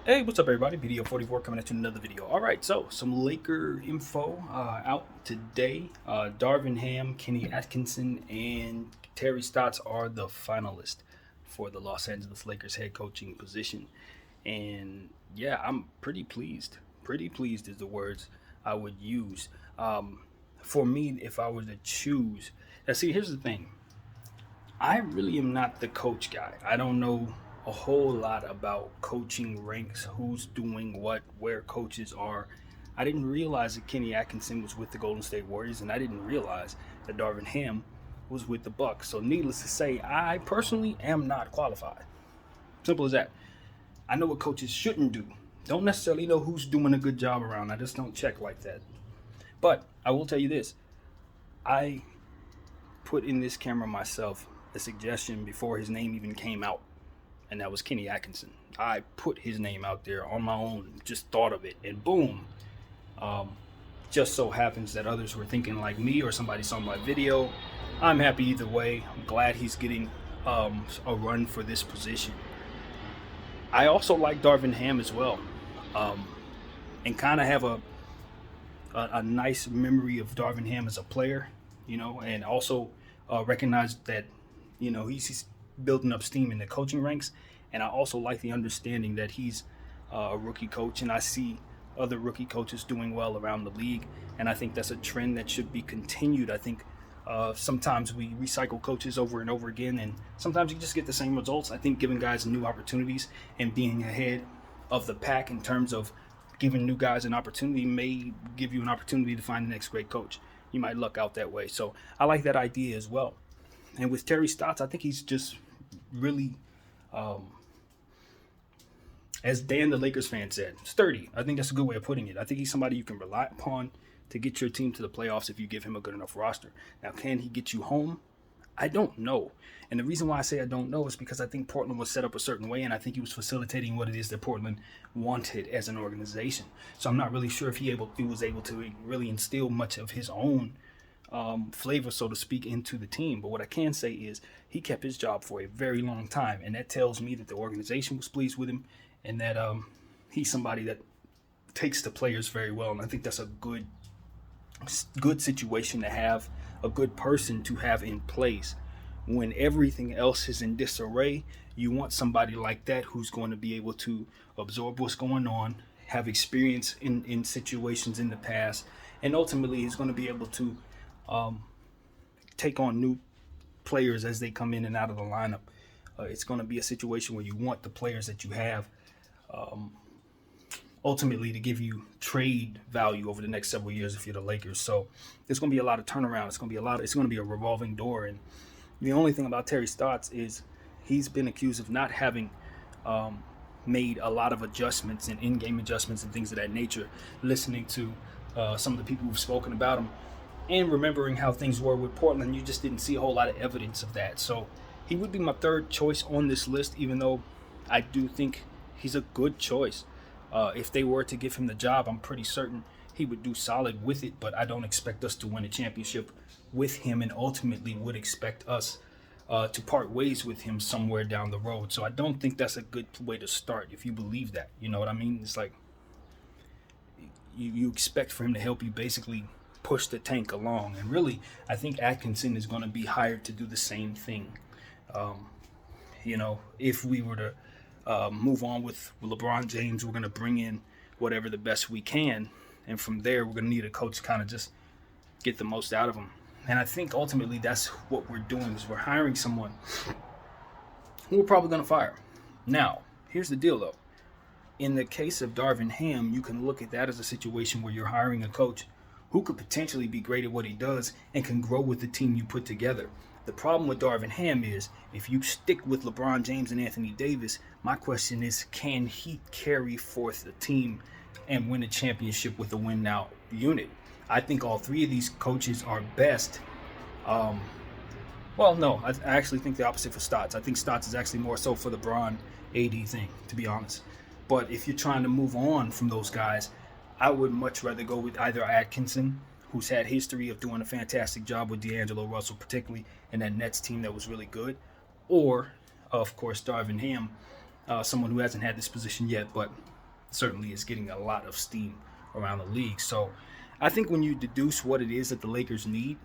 Hey, what's up, everybody? BDO44 coming at you another video. All right, so some Laker info out today. Darvin Ham, Kenny Atkinson, and Terry Stotts are the finalists for the Los Angeles Lakers head coaching position. And yeah, I'm pretty pleased. Pretty pleased is the words I would use. For me, if I were to choose, now see, here's the thing. I really am not the coach guy. I don't know a whole lot about coaching ranks, who's doing what, where coaches are. I didn't realize that Kenny Atkinson was with the Golden State Warriors, and I didn't realize that Darvin Ham was with the Bucks. So, needless to say, I personally am not qualified. Simple as that. I know what coaches shouldn't do. Don't necessarily know who's doing a good job around. I just don't check like that. But I will tell you this: I put in this camera myself a suggestion before his name even came out, and that was Kenny Atkinson. I put his name out there on my own, just thought of it, and boom. Um, just so happens that others were thinking like me, or somebody saw my video. I'm happy either way. I'm glad he's getting a run for this position. I also like Darvin Ham as well, um, and kind of have a nice memory of Darvin Ham as a player, and also recognize that, he's building up steam in the coaching ranks. And I also like the understanding that he's a rookie coach, and I see other rookie coaches doing well around the league. And I think that's a trend that should be continued. I think sometimes we recycle coaches over and over again, and sometimes you just get the same results. I think giving guys new opportunities and being ahead of the pack in terms of giving new guys an opportunity may give you an opportunity to find the next great coach. You might luck out that way. So I like that idea as well. And with Terry Stotts, I think he's just really, um, as Dan the Lakers fan said, sturdy. I think that's a good way of putting it. I think he's somebody you can rely upon to get your team to the playoffs if you give him a good enough roster. Now, can he get you home? I don't know. And the reason why I say I don't know is because I think Portland was set up a certain way, and I think he was facilitating what it is that Portland wanted as an organization. So I'm not really sure if he was able to really instill much of his own flavor, so to speak, into the team. But what I can say is he kept his job for a very long time, and that tells me that the organization was pleased with him, and that he's somebody that takes the players very well. And I think that's a good situation to have, a good person to have in place when everything else is in disarray. You want somebody like that who's going to be able to absorb what's going on, have experience in situations in the past, and ultimately is going to be able to um, take on new players as they come in and out of the lineup. It's going to be a situation where you want the players that you have ultimately to give you trade value over the next several years if you're the Lakers. So there's going to be a lot of turnaround. It's going to be a revolving door. And the only thing about Terry Stotts is he's been accused of not having made a lot of adjustments and in-game adjustments and things of that nature. Listening to some of the people who've spoken about him and remembering how things were with Portland, you just didn't see a whole lot of evidence of that. So he would be my third choice on this list, even though I do think he's a good choice. If they were to give him the job, I'm pretty certain he would do solid with it, but I don't expect us to win a championship with him, and ultimately would expect us to part ways with him somewhere down the road. So I don't think that's a good way to start if you believe that. You know what I mean? It's like you expect for him to help you basically push the tank along. And really, I think Atkinson is going to be hired to do the same thing. Um, if we were to move on with LeBron James, we're going to bring in whatever the best we can. And from there, we're going to need a coach to kind of just get the most out of him. And I think ultimately that's what we're doing, is we're hiring someone who we're probably going to fire. Now, here's the deal, though. In the case of Darvin Ham, you can look at that as a situation where you're hiring a coach who could potentially be great at what he does and can grow with the team you put together. The problem with Darvin Ham is if you stick with LeBron James and Anthony Davis, my question is, can he carry forth the team and win a championship with a win now unit? I think all three of these coaches are best. Well, no, I actually think the opposite for Stotts. I think Stotts is actually more so for the Bron AD thing, to be honest. But if you're trying to move on from those guys, I would much rather go with either Atkinson, who's had history of doing a fantastic job with D'Angelo Russell, particularly in that Nets team that was really good, or, of course, Darvin Ham, someone who hasn't had this position yet, but certainly is getting a lot of steam around the league. So I think when you deduce what it is that the Lakers need,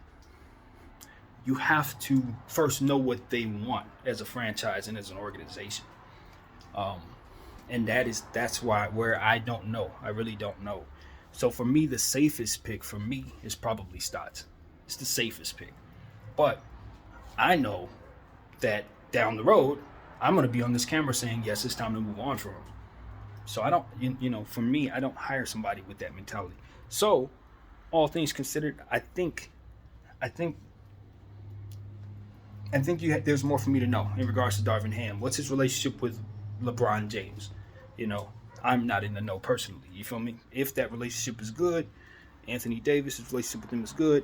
you have to first know what they want as a franchise and as an organization. Um, and that's why where I don't know. I really don't know. So for me, the safest pick for me is probably Stotts. It's the safest pick. But I know that down the road, I'm going to be on this camera saying, yes, it's time to move on from him. So I don't, for me, I don't hire somebody with that mentality. So all things considered, I think there's more for me to know in regards to Darvin Ham. What's his relationship with LeBron James? I'm not in the know personally. You feel me? If that relationship is good, Anthony Davis' relationship with him is good.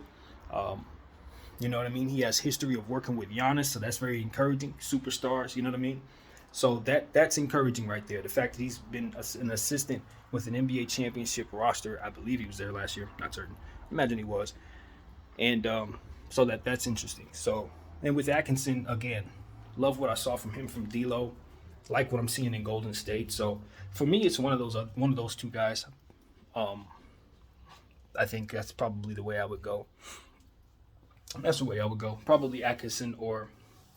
You know what I mean? He has history of working with Giannis, so that's very encouraging. Superstars, you know what I mean? So that's encouraging right there. The fact that he's been an assistant with an NBA championship roster, I believe he was there last year. Not certain. Imagine he was. And so that's interesting. So, and with Atkinson, again, love what I saw from him from D'Lo. Like what I'm seeing in Golden State. So for me, it's one of those two guys. I think that's probably the way I would go. That's the way I would go. Probably Atkinson or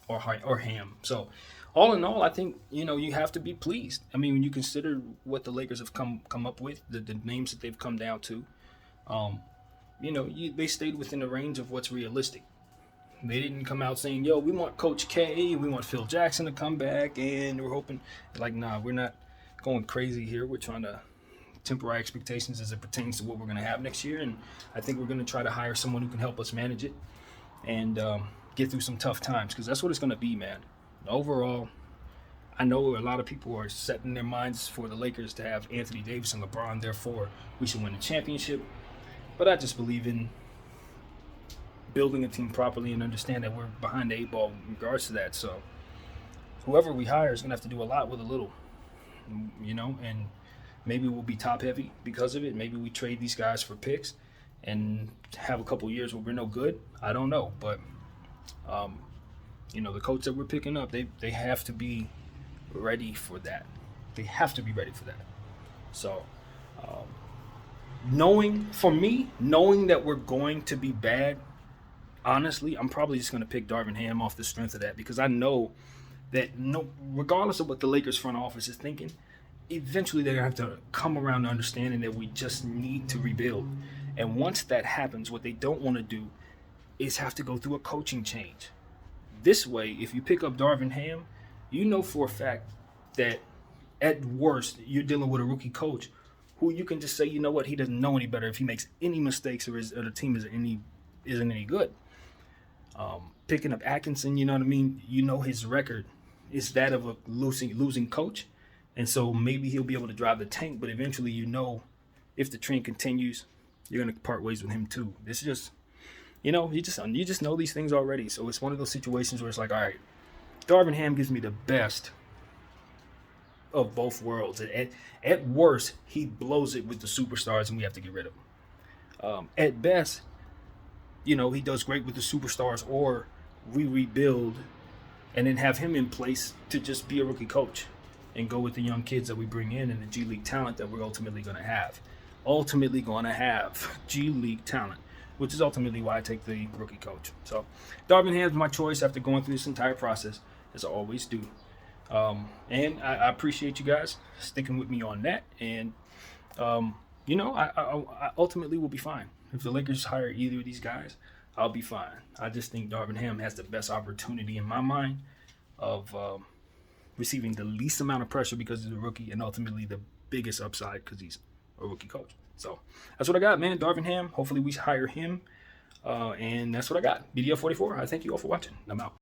Ham. So all in all, I think you have to be pleased. I mean, when you consider what the Lakers have come up with, the names that they've come down to, they stayed within the range of what's realistic. They didn't come out saying, yo, we want Coach K, we want Phil Jackson to come back, and we're hoping, nah, we're not going crazy here. We're trying to temper our expectations as it pertains to what we're going to have next year, and I think we're going to try to hire someone who can help us manage it and get through some tough times, because that's what it's going to be, man. Overall, I know a lot of people are setting their minds for the Lakers to have Anthony Davis and LeBron, therefore we should win the championship, but I just believe in building a team properly and understand that we're behind the eight ball in regards to that. So whoever we hire is going to have to do a lot with a little, and maybe we'll be top heavy because of it. Maybe we trade these guys for picks and have a couple years where we're no good. I don't know. But, the coach that we're picking up, they have to be ready for that. They have to be ready for that. So, knowing that we're going to be bad, honestly, I'm probably just going to pick Darvin Ham off the strength of that, because I know that regardless of what the Lakers front office is thinking, eventually they're going to have to come around to understanding that we just need to rebuild. And once that happens, what they don't want to do is have to go through a coaching change. This way, if you pick up Darvin Ham, you know for a fact that at worst, you're dealing with a rookie coach who you can just say, you know what, he doesn't know any better if he makes any mistakes or the team isn't any good. Picking up Atkinson, you know what I mean? His record is that of a losing coach. And so maybe he'll be able to drive the tank, but eventually, if the trend continues, you're going to part ways with him too. This is just, you just know these things already. So it's one of those situations where it's like, all right, Darvin Ham gives me the best of both worlds. At worst, he blows it with the superstars and we have to get rid of him. At best, he does great with the superstars, or we rebuild and then have him in place to just be a rookie coach and go with the young kids that we bring in and the G League talent that we're ultimately going to have. G League talent, which is ultimately why I take the rookie coach. So Darvin Ham's my choice after going through this entire process, as I always do. And I appreciate you guys sticking with me on that. And, I ultimately will be fine. If the Lakers hire either of these guys, I'll be fine. I just think Darvin Ham has the best opportunity in my mind of receiving the least amount of pressure because he's a rookie, and ultimately the biggest upside because he's a rookie coach. So that's what I got, man. Darvin Ham. Hopefully we hire him. And that's what I got. BDF44. I thank you all for watching. I'm out.